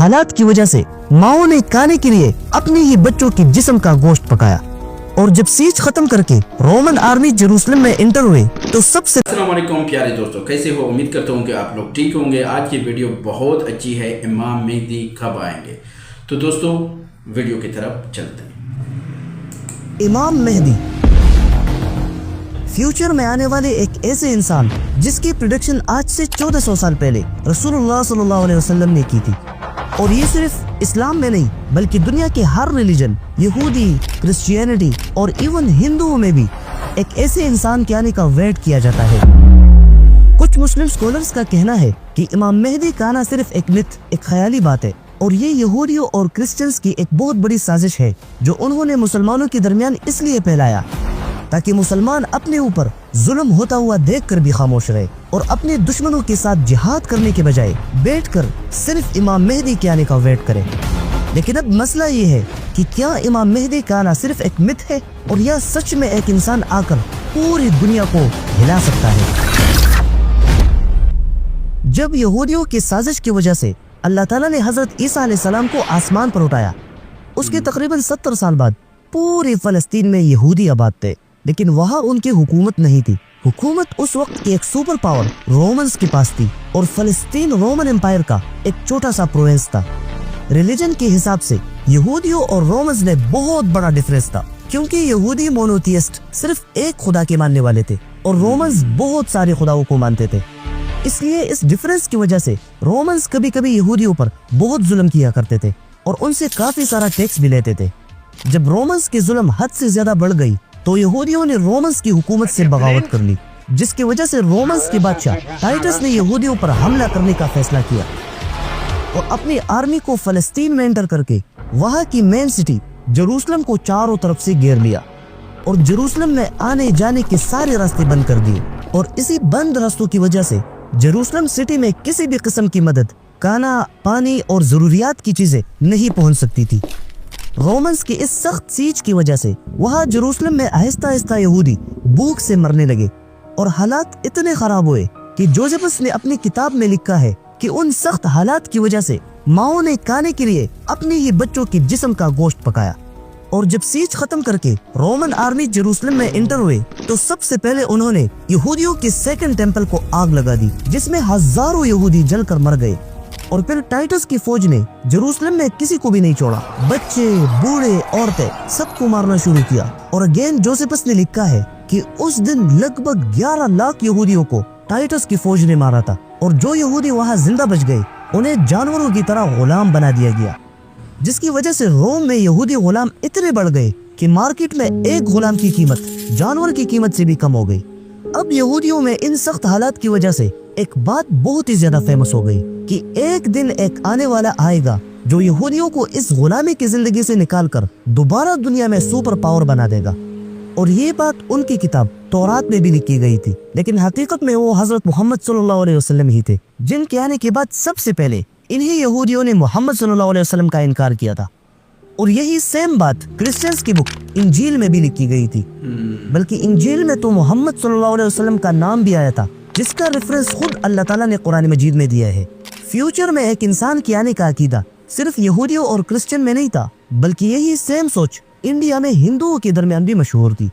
हालात की वजह से माओ ने खाने के लिए अपने ही बच्चों के जिस्म का गोश्त पकाया। और जब सीज खत्म करके रोमन आर्मी जेरूसलम में एंटर हुए तो सबसे अस्सलाम वालेकुम प्यारे दोस्तों, कैसे हो? उम्मीद करता हूँ कि आप लोग ठीक होंगे। आज की वीडियो बहुत अच्छी है, इमाम मेहदी कब आएंगे। तो दोस्तों वीडियो की तरफ चलते हैं। इमाम मेहदी फ्यूचर में आने वाले एक ऐसे इंसान जिसकी प्रेडिक्शन आज से 1400 साल पहले रसूलुल्लाह सल्लल्लाहु अलैहि वसल्लम ने की थी। और ये सिर्फ इस्लाम में नहीं बल्कि दुनिया के हर रिलीजन, यहूदी, क्रिश्चियनिटी और इवन हिंदुओं में भी एक ऐसे इंसान के आने का वेट किया जाता है। कुछ मुस्लिम स्कॉलर्स का कहना है कि इमाम मेहदी का आना सिर्फ एक मिथ, एक ख्याली बात है और ये यहूदियों और क्रिश्चियंस की एक बहुत बड़ी साजिश है जो उन्होंने मुसलमानों के दरमियान इसलिए फैलाया ताकि मुसलमान अपने ऊपर जुल्म होता हुआ देखकर भी खामोश रहे और अपने दुश्मनों के साथ जिहाद करने के बजाय बैठकर सिर्फ इमाम मेहदी के आने का वेट करें। लेकिन अब मसला ये है कि क्या इमाम मेहदी का आना सिर्फ एक मिथ है और या सच में एक इंसान आकर पूरी दुनिया को हिला सकता है। जब यहूदियों की साजिश की वजह से अल्लाह ताला ने हजरत ईसा अलैहिस्सलाम को आसमान पर उठाया, उसके तकरीबन 70 साल बाद पूरे फलस्तीन में यहूदी आबाद थे, लेकिन वहाँ उनकी हुकूमत नहीं थी। हुकूमत उस वक्त की एक सुपर पावर रोमन्स के पास थी और फलस्तीन रोमन एम्पायर का एक छोटा सा प्रोविंस था। रिलीजन के हिसाब से यहूदियों और रोमन्स में बहुत बड़ा डिफरेंस था, क्योंकि यहूदी मोनोथियस्ट सिर्फ एक खुदा के मानने वाले थे और रोमन्स बहुत सारे खुदाओं को मानते थे। इसलिए इस डिफरेंस की वजह से रोमन्स कभी कभी यहूदियों पर बहुत जुल्म किया करते थे और उनसे काफी सारा टैक्स भी लेते थे। जब रोमन्स की जुल्म हद से ज्यादा बढ़ गई तो यहूदियों ने रोमन्स की हुकूमत से बगावत कर ली, जिसकी वजह से रोमन्स के बादशाह टाइटस ने यहूदियों पर हमला करने का फैसला किया और अपनी आर्मी को फलस्तीन में एंटर करके वहां की मेन सिटी जेरूसलम को चारों तरफ से घेर लिया और जेरूसलम में आने जाने के सारे रास्ते बंद कर दिए। और इसी बंद रास्तों की वजह से जेरूसलम सिटी में किसी भी किस्म की मदद, खाना, पानी और जरूरियात की चीजें नहीं पहुंच सकती थी। रोमन्स की इस सख्त सीज की वजह से वहां जेरूसलम में आहिस्ता आहिस्ता यहूदी भूख से मरने लगे और हालात इतने खराब हुए कि जोसेफस ने अपनी किताब में लिखा है कि उन सख्त हालात की वजह से माओ ने खाने के लिए अपने ही बच्चों के जिस्म का गोश्त पकाया। और जब सीज खत्म करके रोमन आर्मी जेरूसलम में एंटर हुए तो सबसे पहले उन्होंने यहूदियों के सेकंड टेंपल को आग लगा दी, जिसमें हजारों यहूदी जलकर मर गए। और फिर टाइटस की फौज ने जेरूसलम में किसी को भी नहीं छोड़ा, बच्चे, बूढ़े, औरतें सबको मारना शुरू किया। और अगेन जोसेफस ने लिखा है कि उस दिन लगभग 11 लाख यहूदियों को टाइटस की फौज ने मारा था और जो यहूदी वहां जिंदा बच गए उन्हें जानवरों की तरह गुलाम बना दिया गया, जिसकी वजह से रोम में यहूदी गुलाम इतने बढ़ गए कि मार्केट में एक गुलाम की कीमत जानवर की कीमत से भी कम हो गई। अब यहूदियों में इन सख्त हालात की वजह से एक बात बहुत ही ज्यादा फेमस हो गई कि एक दिन एक आने वाला आएगा जो यहूदियों को इस गुलामी की जिंदगी से निकालकर दोबारा दुनिया में सुपर पावर बना देगा। और ये बात उनकी किताब तौरात में भी लिखी गई थी, लेकिन हकीकत में वो हजरत मोहम्मद सल्लल्लाहु अलैहि वसल्लम ही थे, जिनके आने के बाद सबसे पहले इन्हीं यहूदियों ने मोहम्मद सल्लल्लाहु अलैहि वसल्लम का इनकार किया था। और यही सेम बात क्रिश्चियंस की बुक इंजील में भी लिखी गई थी, बल्कि इंजील में तो मोहम्मद सल्लल्लाहु अलैहि वसल्लम का नाम भी आया था, जिसका रेफरेंस खुद अल्लाह ताला ने कुरान मजीद में दिया है। फ्यूचर में एक इंसान के आने का अकीदा सिर्फ यहूदियों और क्रिश्चियन में नहीं था, बल्कि यही सेम सोच इंडिया में हिंदुओं के दरमियान भी मशहूर थी,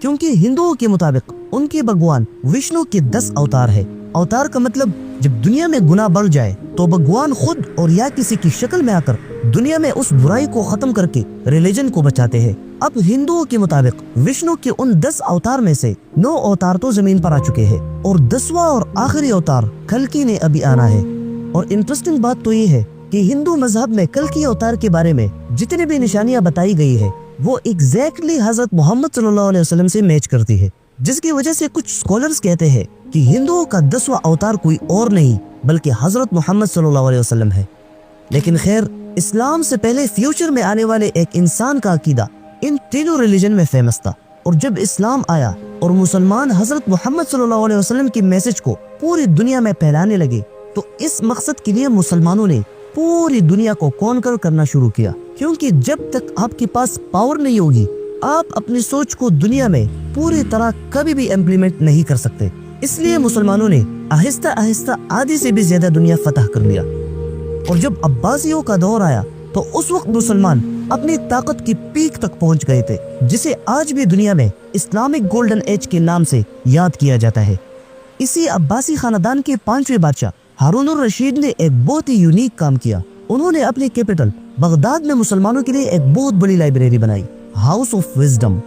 क्योंकि हिंदुओं के मुताबिक उनके भगवान विष्णु के 10 अवतार है। अवतार का मतलब जब दुनिया में गुनाह बढ़ जाए तो भगवान खुद और या किसी की शक्ल में आकर दुनिया में उस बुराई को खत्म करके रिलीजन को बचाते हैं। अब हिंदुओं के मुताबिक विष्णु के उन 10 अवतार में से 9 अवतार तो जमीन पर आ चुके हैं और 10वां और आखिरी अवतार कल्कि ने अभी आना है। और इंटरेस्टिंग बात तो ये है कि हिंदू मजहब में कल्कि अवतार के बारे में जितने भी निशानियां बताई गई है वो एग्जैक्टली हजरत मोहम्मद सल्लल्लाहु अलैहि वसल्लम से मैच करती है, जिसकी वजह से कुछ स्कॉलर्स कहते हैं कि हिंदुओं का 10वां अवतार कोई और नहीं बल्कि हजरत मोहम्मद सल्लल्लाहु अलैहि वसल्लम है। लेकिन खैर, इस्लाम से पहले फ्यूचर में आने वाले एक इंसान का अकीदा इन तीनों रिलीजन में फेमस था। और जब इस्लाम आया और मुसलमान हजरत मोहम्मद सल्लल्लाहु अलैहि वसल्लम की मैसेज को पूरी दुनिया में फैलाने लगे तो इस मकसद के लिए मुसलमानों ने पूरी दुनिया को कॉन्कर करना शुरू किया, क्योंकि जब तक आपके पास पावर नहीं होगी आप अपनी सोच को दुनिया में पूरी तरह कभी भी इम्प्लीमेंट नहीं कर सकते। इसलिए मुसलमानों ने आहिस्ता आहिस्ता आधी से भी ज्यादा दुनिया फतह कर लिया। اور جب عباسیوں کا دور آیا تو اس وقت مسلمان اپنی طاقت کی پیک تک پہنچ گئے تھے، جسے آج بھی دنیا میں اسلامک گولڈن ایج کے نام سے یاد کیا جاتا ہے۔ اسی عباسی خاندان کے 5ویں بادشاہ ہارون الرشید نے ایک بہت ہی یونیک کام کیا۔ انہوں نے اپنی کیپٹل بغداد میں مسلمانوں کے لیے ایک بہت بڑی لائبریری بنائی، ہاؤس آف وزڈم،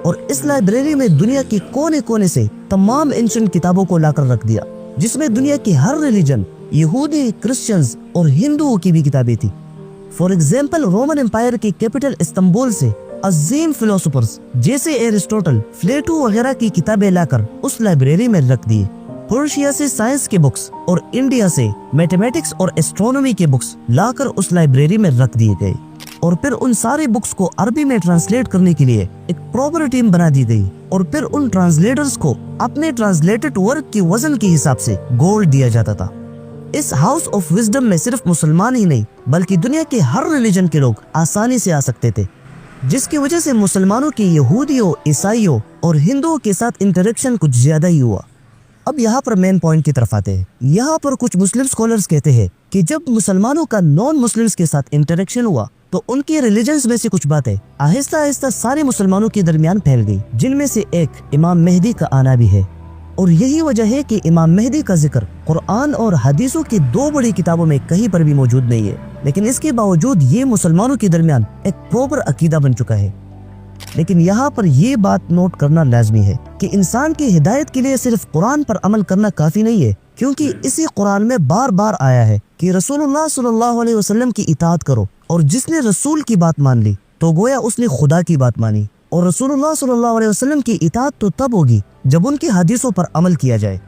اور اس لائبریری میں دنیا کے کونے کونے سے تمام اینشنٹ کتابوں کو لا کر رکھ دیا، جس میں دنیا کی ہر ریلیجن، یہودی، کرسچنز اور ہندوؤں کی بھی کتابیں تھی۔ فار ایگزامپل، رومن امپائر کی کیپٹل استنبول سے عظیم فلسفرز جیسے ایرسٹوٹل، پلیٹو وغیرہ کی کتابیں لا کر اس لائبریری میں رکھ دیے۔ پرشیا سے سائنس کے بکس اور انڈیا سے میتھمیٹکس اور ایسٹرونومی کے بکس لا کر اس لائبریری میں رکھ دیے گئے، اور پھر ان سارے بکس کو عربی میں ٹرانسلیٹ کرنے کے لیے ایک پراپر ٹیم بنا دی گئی، اور پھر ان ٹرانسلیٹرز کو اپنے ٹرانسلیٹڈ ورک کی وزن کے حساب سے گولڈ دیا جاتا تھا۔ اس ہاؤس آف وزڈم میں صرف مسلمان ہی نہیں بلکہ دنیا کے ہر ریلیجن کے لوگ آسانی سے آ سکتے تھے، جس کی وجہ سے مسلمانوں کی یہودیوں، عیسائیوں اور ہندوؤں کے ساتھ انٹریکشن کچھ زیادہ ہی ہوا۔ اب یہاں پر مین پوائنٹ کی طرف آتے ہیں۔ یہاں پر کچھ مسلم سکولرز کہتے ہیں کہ جب مسلمانوں کا نان مسلمز کے ساتھ انٹریکشن ہوا تو ان کے ریلیجنز میں سے کچھ باتیں آہستہ آہستہ سارے مسلمانوں کے درمیان پھیل گئی، جن میں سے ایک امام مہدی کا آنا بھی ہے۔ اور یہی وجہ ہے کہ امام مہدی کا ذکر قرآن اور حدیثوں کی 2 بڑی کتابوں میں کہیں پر بھی موجود نہیں ہے، لیکن اس کے باوجود یہ مسلمانوں کے درمیان ایک پراپر عقیدہ بن چکا ہے۔ لیکن یہاں پر یہ بات نوٹ کرنا لازمی ہے کہ انسان کی ہدایت کے لیے صرف قرآن پر عمل کرنا کافی نہیں ہے، کیونکہ اسی قرآن میں بار بار آیا ہے کہ رسول اللہ صلی اللہ علیہ وسلم کی اطاعت کرو، اور جس نے رسول کی بات مان لی تو گویا اس نے خدا کی بات مانی، اور رسول اللہ صلی اللہ علیہ وسلم کی اطاعت تو تب ہوگی جب ان کی حدیثوں پر عمل کیا جائے۔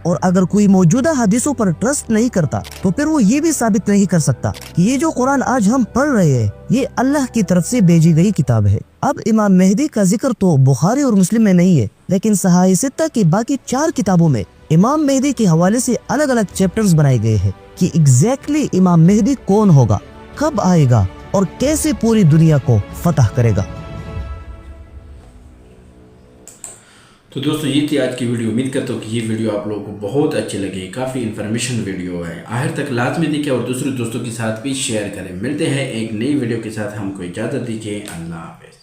اور اگر کوئی موجودہ حدیثوں پر ٹرسٹ نہیں کرتا تو پھر وہ یہ بھی ثابت نہیں کر سکتا کہ یہ جو قرآن آج ہم پڑھ رہے ہیں یہ اللہ کی طرف سے بھیجی گئی کتاب ہے۔ اب امام مہدی کا ذکر تو بخاری اور مسلم میں نہیں ہے، لیکن صحاح ستہ کی باقی 4 کتابوں میں امام مہدی کے حوالے سے الگ الگ چیپٹرز بنائے گئے ہیں کہ ایگزیکٹلی امام مہدی کون ہوگا، کب آئے گا اور کیسے پوری دنیا کو فتح کرے گا۔ تو دوستو یہ تھی آج کی ویڈیو۔ امید کرتا ہوں کہ یہ ویڈیو آپ لوگوں کو بہت اچھی لگی، کافی انفارمیشن ویڈیو ہے، آخر تک لازمی دیکھیں اور دوسرے دوستوں کے ساتھ بھی شیئر کریں۔ ملتے ہیں ایک نئی ویڈیو کے ساتھ، ہم کو اجازت دیجیے، اللہ حافظ۔